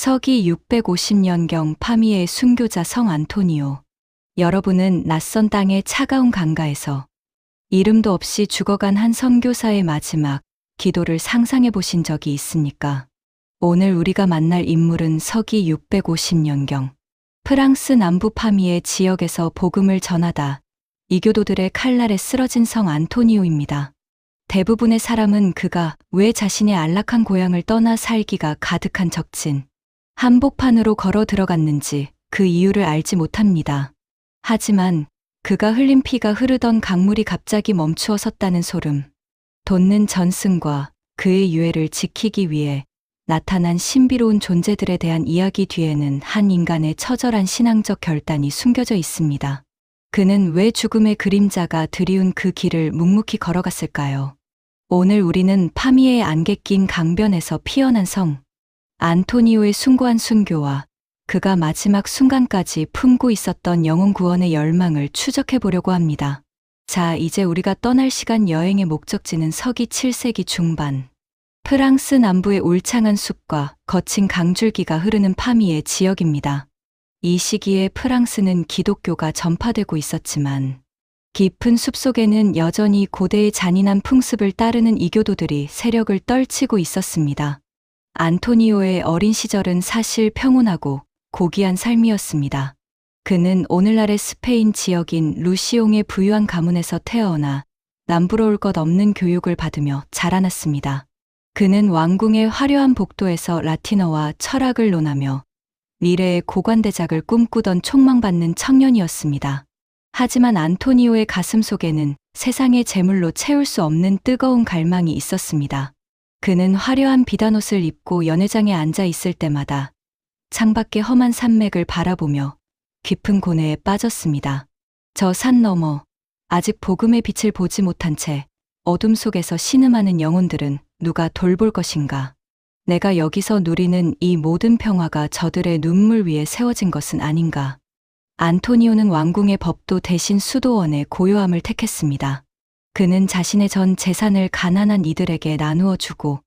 서기 650년경 파미의 순교자 성 안토니오. 여러분은 낯선 땅의 차가운 강가에서 이름도 없이 죽어간 한 선교사의 마지막 기도를 상상해 보신 적이 있습니까? 오늘 우리가 만날 인물은 서기 650년경 프랑스 남부 파미의 지역에서 복음을 전하다 이교도들의 칼날에 쓰러진 성 안토니오입니다. 대부분의 사람은 그가 왜 자신의 안락한 고향을 떠나 살기가 가득한 적진 한복판으로 걸어 들어갔는지 그 이유를 알지 못합니다. 하지만 그가 흘린 피가 흐르던 강물이 갑자기 멈추어 섰다는 소름, 돋는 전승과 그의 유해를 지키기 위해 나타난 신비로운 존재들에 대한 이야기 뒤에는 한 인간의 처절한 신앙적 결단이 숨겨져 있습니다. 그는 왜 죽음의 그림자가 드리운 그 길을 묵묵히 걸어갔을까요? 오늘 우리는 파미의 안개 낀 강변에서 피어난 성 안토니오의 숭고한 순교와 그가 마지막 순간까지 품고 있었던 영혼 구원의 열망을 추적해 보려고 합니다. 자, 이제 우리가 떠날 시간. 여행의 목적지는 서기 7세기 중반 프랑스 남부의 울창한 숲과 거친 강줄기가 흐르는 파미의 지역입니다. 이 시기에 프랑스는 기독교가 전파되고 있었지만 깊은 숲속에는 여전히 고대의 잔인한 풍습을 따르는 이교도들이 세력을 떨치고 있었습니다. 안토니오의 어린 시절은 사실 평온하고 고귀한 삶이었습니다. 그는 오늘날의 스페인 지역인 루시옹의 부유한 가문에서 태어나 남부러울 것 없는 교육을 받으며 자라났습니다. 그는 왕궁의 화려한 복도에서 라틴어와 철학을 논하며 미래의 고관대작을 꿈꾸던 촉망받는 청년이었습니다. 하지만 안토니오의 가슴 속에는 세상의 재물로 채울 수 없는 뜨거운 갈망이 있었습니다. 그는 화려한 비단옷을 입고 연회장에 앉아 있을 때마다 창밖의 험한 산맥을 바라보며 깊은 고뇌에 빠졌습니다. 저 산 너머, 아직 복음의 빛을 보지 못한 채 어둠 속에서 신음하는 영혼들은 누가 돌볼 것인가? 내가 여기서 누리는 이 모든 평화가 저들의 눈물 위에 세워진 것은 아닌가? 안토니오는 왕궁의 법도 대신 수도원의 고요함을 택했습니다. 그는 자신의 전 재산을 가난한 이들에게 나누어 주고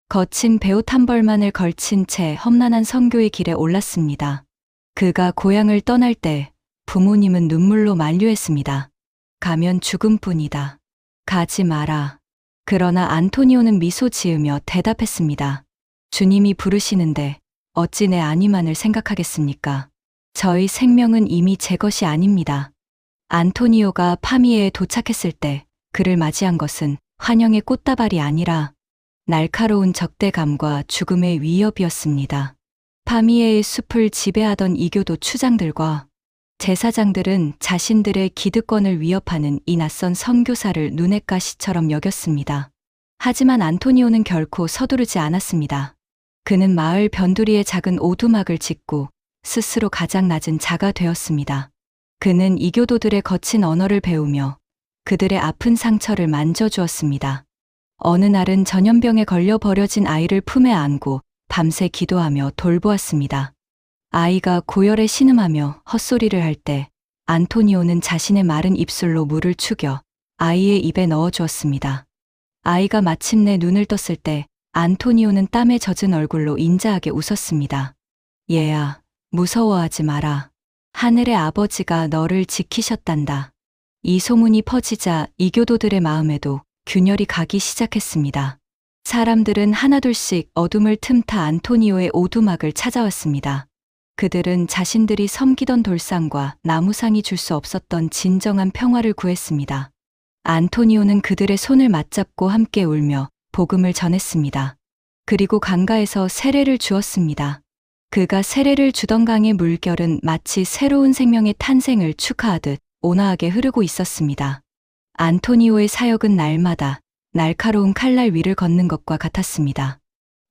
거친 배옷 한 벌만을 걸친 채 험난한 선교의 길에 올랐습니다. 그가 고향을 떠날 때 부모님은 눈물로 만류했습니다. 가면 죽음뿐이다. 가지 마라. 그러나 안토니오는 미소 지으며 대답했습니다. 주님이 부르시는데 어찌 내 안위만을 생각하겠습니까? 저희 생명은 이미 제 것이 아닙니다. 안토니오가 파미에에 도착했을 때 그를 맞이한 것은 환영의 꽃다발이 아니라 날카로운 적대감과 죽음의 위협이었습니다. 파미에의 숲을 지배하던 이교도 추장들과 제사장들은 자신들의 기득권을 위협하는 이 낯선 선교사를 눈엣 가시처럼 여겼습니다. 하지만 안토니오는 결코 서두르지 않았습니다. 그는 마을 변두리에 작은 오두막을 짓고 스스로 가장 낮은 자가 되었습니다. 그는 이교도들의 거친 언어를 배우며 그들의 아픈 상처를 만져주었습니다. 어느 날은 전염병에 걸려 버려진 아이를 품에 안고 밤새 기도하며 돌보았습니다. 아이가 고열에 신음하며 헛소리를 할 때 안토니오는 자신의 마른 입술로 물을 축여 아이의 입에 넣어주었습니다. 아이가 마침내 눈을 떴을 때 안토니오는 땀에 젖은 얼굴로 인자하게 웃었습니다. 얘야, 무서워하지 마라. 하늘의 아버지가 너를 지키셨단다. 이 소문이 퍼지자 이교도들의 마음에도 균열이 가기 시작했습니다. 사람들은 하나둘씩 어둠을 틈타 안토니오의 오두막을 찾아왔습니다. 그들은 자신들이 섬기던 돌상과 나무상이 줄 수 없었던 진정한 평화를 구했습니다. 안토니오는 그들의 손을 맞잡고 함께 울며 복음을 전했습니다. 그리고 강가에서 세례를 주었습니다. 그가 세례를 주던 강의 물결은 마치 새로운 생명의 탄생을 축하하듯 온화하게 흐르고 있었습니다. 안토니오의 사역은 날마다 날카로운 칼날 위를 걷는 것과 같았습니다.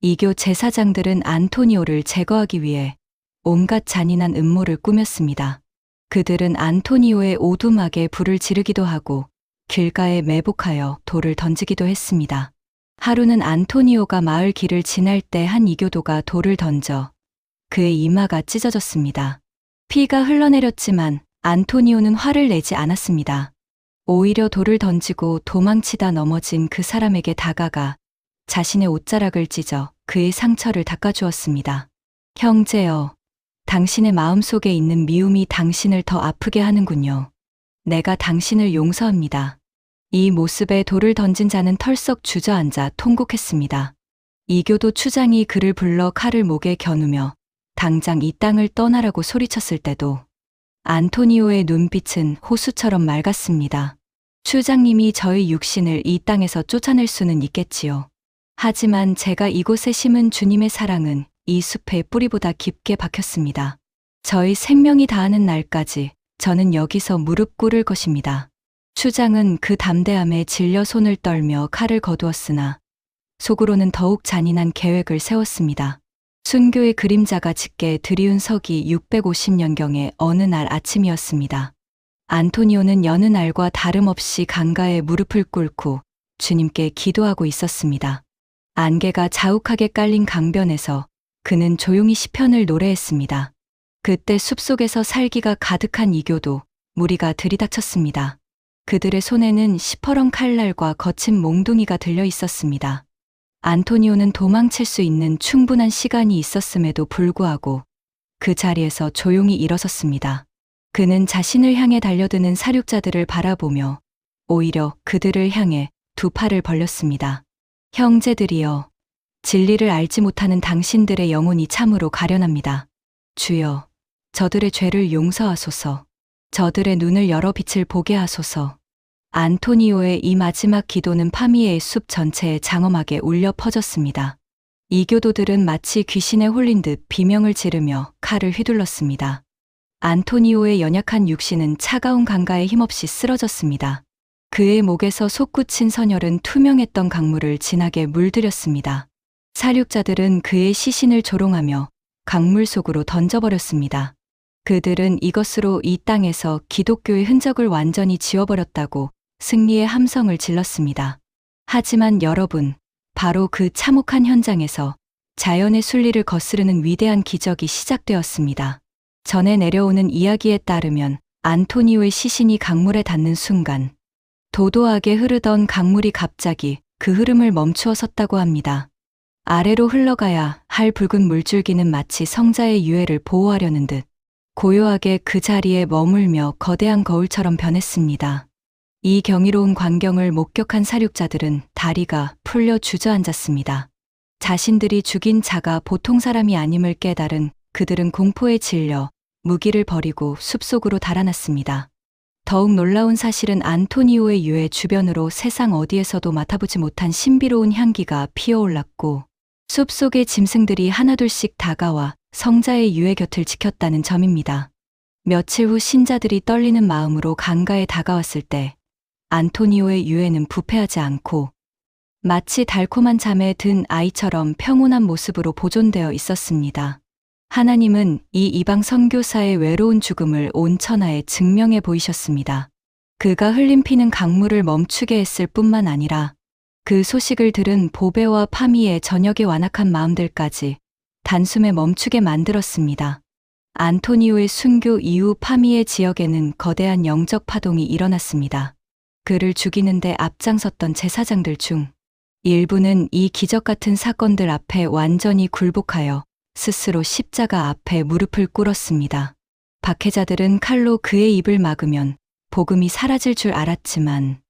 이교 제사장들은 안토니오를 제거하기 위해 온갖 잔인한 음모를 꾸몄습니다. 그들은 안토니오의 오두막에 불을 지르기도 하고 길가에 매복하여 돌을 던지기도 했습니다. 하루는 안토니오가 마을 길을 지날 때 한 이교도가 돌을 던져 그의 이마가 찢어졌습니다. 피가 흘러내렸지만 안토니오는 화를 내지 않았습니다. 오히려 돌을 던지고 도망치다 넘어진 그 사람에게 다가가 자신의 옷자락을 찢어 그의 상처를 닦아주었습니다. 형제여, 당신의 마음속에 있는 미움이 당신을 더 아프게 하는군요. 내가 당신을 용서합니다. 이 모습에 돌을 던진 자는 털썩 주저앉아 통곡했습니다. 이교도 추장이 그를 불러 칼을 목에 겨누며 당장 이 땅을 떠나라고 소리쳤을 때도 안토니오의 눈빛은 호수처럼 맑았습니다. 추장님이 저의 육신을 이 땅에서 쫓아낼 수는 있겠지요. 하지만 제가 이곳에 심은 주님의 사랑은 이 숲의 뿌리보다 깊게 박혔습니다. 저희 생명이 다하는 날까지 저는 여기서 무릎 꿇을 것입니다. 추장은 그 담대함에 질려 손을 떨며 칼을 거두었으나 속으로는 더욱 잔인한 계획을 세웠습니다. 순교의 그림자가 짙게 드리운 서기 650년경의 어느 날 아침이었습니다. 안토니오는 여느 날과 다름없이 강가에 무릎을 꿇고 주님께 기도하고 있었습니다. 안개가 자욱하게 깔린 강변에서 그는 조용히 시편을 노래했습니다. 그때 숲속에서 살기가 가득한 이교도 무리가 들이닥쳤습니다. 그들의 손에는 시퍼런 칼날과 거친 몽둥이가 들려 있었습니다. 안토니오는 도망칠 수 있는 충분한 시간이 있었음에도 불구하고 그 자리에서 조용히 일어섰습니다. 그는 자신을 향해 달려드는 사륙자들을 바라보며 오히려 그들을 향해 두 팔을 벌렸습니다. 형제들이여, 진리를 알지 못하는 당신들의 영혼이 참으로 가련합니다. 주여, 저들의 죄를 용서하소서. 저들의 눈을 열어 빛을 보게 하소서. 안토니오의 이 마지막 기도는 파미에의 숲 전체에 장엄하게 울려 퍼졌습니다. 이교도들은 마치 귀신에 홀린 듯 비명을 지르며 칼을 휘둘렀습니다. 안토니오의 연약한 육신은 차가운 강가에 힘없이 쓰러졌습니다. 그의 목에서 솟구친 선혈은 투명했던 강물을 진하게 물들였습니다. 사륙자들은 그의 시신을 조롱하며 강물 속으로 던져버렸습니다. 그들은 이것으로 이 땅에서 기독교의 흔적을 완전히 지워버렸다고 승리의 함성을 질렀습니다. 하지만 여러분, 바로 그 참혹한 현장에서 자연의 순리를 거스르는 위대한 기적이 시작되었습니다. 전해 내려오는 이야기에 따르면 안토니오의 시신이 강물에 닿는 순간 도도하게 흐르던 강물이 갑자기 그 흐름을 멈추어 섰다고 합니다. 아래로 흘러가야 할 붉은 물줄기는 마치 성자의 유해를 보호하려는 듯 고요하게 그 자리에 머물며 거대한 거울처럼 변했습니다. 이 경이로운 광경을 목격한 사륙자들은 다리가 풀려 주저앉았습니다. 자신들이 죽인 자가 보통 사람이 아님을 깨달은 그들은 공포에 질려 무기를 버리고 숲속으로 달아났습니다. 더욱 놀라운 사실은 안토니오의 유해 주변으로 세상 어디에서도 맡아보지 못한 신비로운 향기가 피어올랐고 숲속의 짐승들이 하나둘씩 다가와 성자의 유해 곁을 지켰다는 점입니다. 며칠 후 신자들이 떨리는 마음으로 강가에 다가왔을 때 안토니오의 유해는 부패하지 않고 마치 달콤한 잠에 든 아이처럼 평온한 모습으로 보존되어 있었습니다. 하나님은 이 이방 선교사의 외로운 죽음을 온 천하에 증명해 보이셨습니다. 그가 흘린 피는 강물을 멈추게 했을 뿐만 아니라 그 소식을 들은 보베와 파미의 저녁에 완악한 마음들까지 단숨에 멈추게 만들었습니다. 안토니오의 순교 이후 파미의 지역에는 거대한 영적 파동이 일어났습니다. 그를 죽이는데 앞장섰던 제사장들 중 일부는 이 기적 같은 사건들 앞에 완전히 굴복하여 스스로 십자가 앞에 무릎을 꿇었습니다. 박해자들은 칼로 그의 입을 막으면 복음이 사라질 줄 알았지만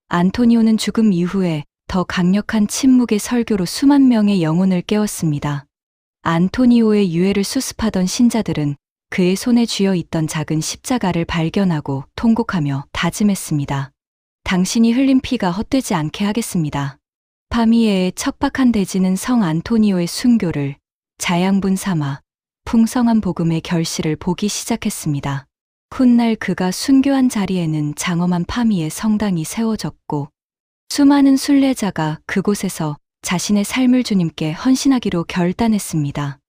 안토니오는 죽음 이후에 더 강력한 침묵의 설교로 수만 명의 영혼을 깨웠습니다. 안토니오의 유해를 수습하던 신자들은 그의 손에 쥐어 있던 작은 십자가를 발견하고 통곡하며 다짐했습니다. 당신이 흘린 피가 헛되지 않게 하겠습니다. 파미에의 척박한 대지는 성 안토니오의 순교를 자양분 삼아 풍성한 복음의 결실을 보기 시작했습니다. 훗날 그가 순교한 자리에는 장엄한 파미의 성당이 세워졌고 수많은 순례자가 그곳에서 자신의 삶을 주님께 헌신하기로 결단했습니다.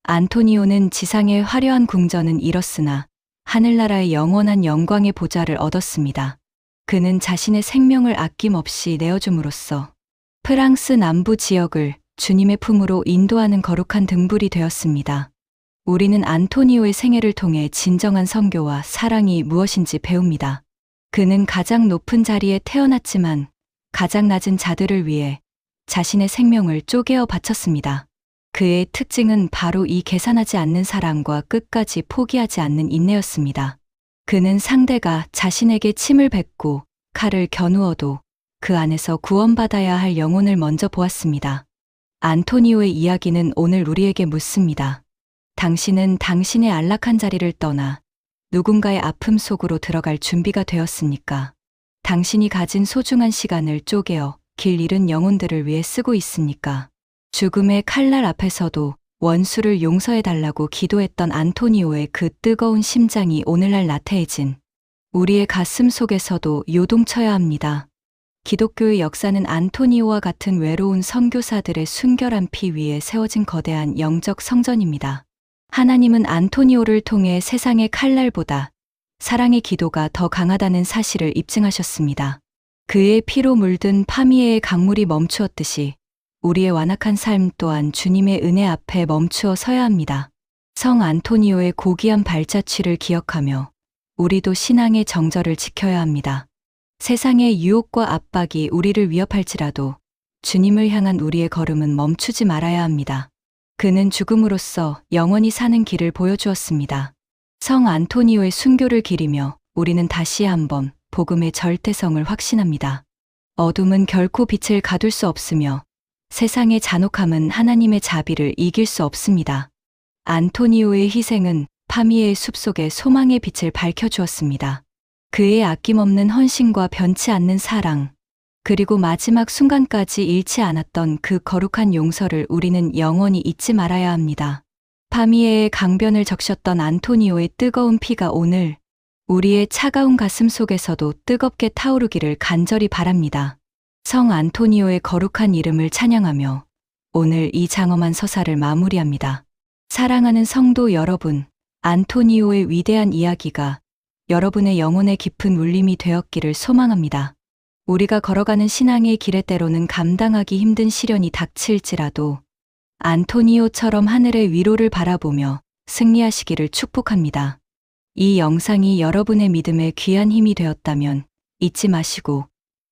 안토니오는 지상의 화려한 궁전은 잃었으나 하늘나라의 영원한 영광의 보좌를 얻었습니다. 그는 자신의 생명을 아낌없이 내어줌으로써 프랑스 남부 지역을 주님의 품으로 인도하는 거룩한 등불이 되었습니다. 우리는 안토니오의 생애를 통해 진정한 선교와 사랑이 무엇인지 배웁니다. 그는 가장 높은 자리에 태어났지만 가장 낮은 자들을 위해 자신의 생명을 쪼개어 바쳤습니다. 그의 특징은 바로 이 계산하지 않는 사랑과 끝까지 포기하지 않는 인내였습니다. 그는 상대가 자신에게 침을 뱉고 칼을 겨누어도 그 안에서 구원받아야 할 영혼을 먼저 보았습니다. 안토니오의 이야기는 오늘 우리에게 묻습니다. 당신은 당신의 안락한 자리를 떠나 누군가의 아픔 속으로 들어갈 준비가 되었습니까? 당신이 가진 소중한 시간을 쪼개어 길 잃은 영혼들을 위해 쓰고 있습니까? 죽음의 칼날 앞에서도 원수를 용서해달라고 기도했던 안토니오의 그 뜨거운 심장이 오늘날 나태해진 우리의 가슴 속에서도 요동쳐야 합니다. 기독교의 역사는 안토니오와 같은 외로운 선교사들의 순결한 피 위에 세워진 거대한 영적 성전입니다. 하나님은 안토니오를 통해 세상의 칼날보다 사랑의 기도가 더 강하다는 사실을 입증하셨습니다. 그의 피로 물든 파미에의 강물이 멈추었듯이 우리의 완악한 삶 또한 주님의 은혜 앞에 멈추어 서야 합니다. 성 안토니오의 고귀한 발자취를 기억하며 우리도 신앙의 정절을 지켜야 합니다. 세상의 유혹과 압박이 우리를 위협할지라도 주님을 향한 우리의 걸음은 멈추지 말아야 합니다. 그는 죽음으로써 영원히 사는 길을 보여주었습니다. 성 안토니오의 순교를 기리며 우리는 다시 한번 복음의 절대성을 확신합니다. 어둠은 결코 빛을 가둘 수 없으며 세상의 잔혹함은 하나님의 자비를 이길 수 없습니다. 안토니오의 희생은 파미에의 숲속에 소망의 빛을 밝혀주었습니다. 그의 아낌없는 헌신과 변치 않는 사랑, 그리고 마지막 순간까지 잃지 않았던 그 거룩한 용서를 우리는 영원히 잊지 말아야 합니다. 파미에의 강변을 적셨던 안토니오의 뜨거운 피가 오늘 우리의 차가운 가슴 속에서도 뜨겁게 타오르기를 간절히 바랍니다. 성 안토니오의 거룩한 이름을 찬양하며 오늘 이 장엄한 서사를 마무리합니다. 사랑하는 성도 여러분, 안토니오의 위대한 이야기가 여러분의 영혼의 깊은 울림이 되었기를 소망합니다. 우리가 걸어가는 신앙의 길에 때로는 감당하기 힘든 시련이 닥칠지라도 안토니오처럼 하늘의 위로를 바라보며 승리하시기를 축복합니다. 이 영상이 여러분의 믿음에 귀한 힘이 되었다면 잊지 마시고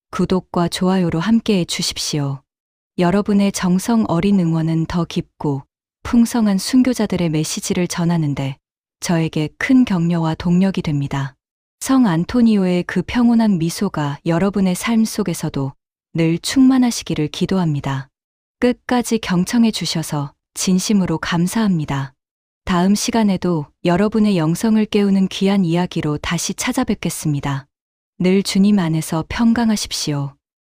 구독과 좋아요로 함께해 주십시오. 여러분의 정성 어린 응원은 더 깊고 풍성한 순교자들의 메시지를 전하는데 저에게 큰 격려와 동력이 됩니다. 성 안토니오의 그 평온한 미소가 여러분의 삶 속에서도 늘 충만하시기를 기도합니다. 끝까지 경청해 주셔서 진심으로 감사합니다. 다음 시간에도 여러분의 영성을 깨우는 귀한 이야기로 다시 찾아뵙겠습니다. 늘 주님 안에서 평강하십시오.